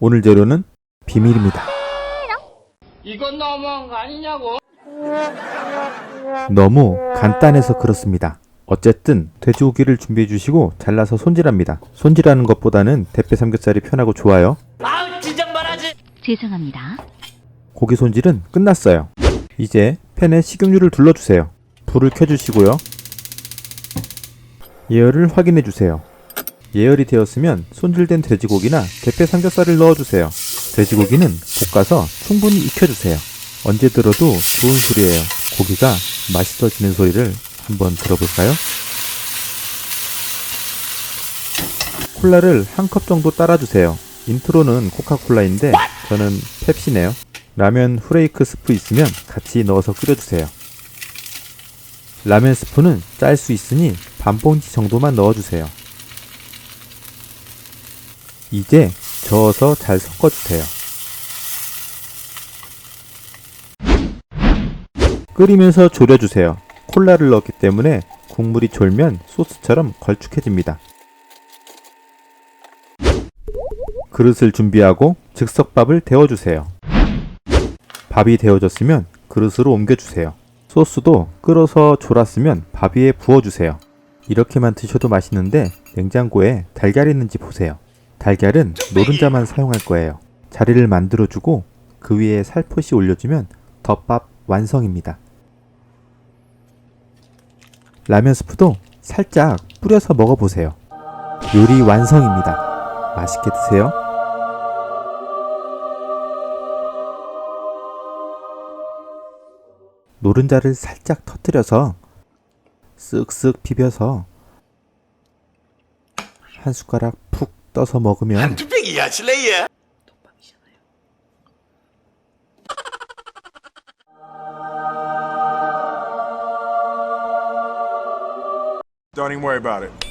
오늘 재료는 비밀입니다. 이건 너무한 거 아니냐고. 너무 간단해서 그렇습니다. 어쨌든 돼지고기를 준비해 주시고 잘라서 손질합니다. 손질하는 것보다는 대패 삼겹살이 편하고 좋아요. 아우 진정말하지. 죄송합니다. 고기 손질은 끝났어요. 이제 팬에 식용유를 둘러주세요. 불을 켜주시고요. 예열을 확인해 주세요. 예열이 되었으면 손질된 돼지고기나 대패 삼겹살을 넣어주세요. 돼지고기는 볶아서 충분히 익혀주세요. 언제 들어도 좋은 소리예요. 고기가 맛있어지는 소리를 한번 들어볼까요? 콜라를 한 컵 정도 따라주세요. 인트로는 코카콜라인데 저는 펩시네요. 라면 후레이크 스프 있으면 같이 넣어서 끓여주세요. 라면 스프는 짤 수 있으니 반 봉지 정도만 넣어주세요. 이제 저어서 잘 섞어주세요. 끓이면서 졸여주세요. 콜라를 넣었기 때문에 국물이 졸면 소스처럼 걸쭉해집니다. 그릇을 준비하고 즉석밥을 데워주세요. 밥이 데워졌으면 그릇으로 옮겨주세요. 소스도 끓어서 졸았으면 밥 위에 부어주세요. 이렇게만 드셔도 맛있는데 냉장고에 달걀이 있는지 보세요. 달걀은 노른자만 사용할 거예요. 자리를 만들어주고 그 위에 살포시 올려주면 덮밥 완성입니다. 라면 스프도 살짝 뿌려서 먹어보세요. 요리 완성입니다. 맛있게 드세요. 노른자를 살짝 터뜨려서 쓱쓱 비벼서 한 숟가락 푹 떠서 먹으면 뚝배기야 실례야. Don't even worry about it.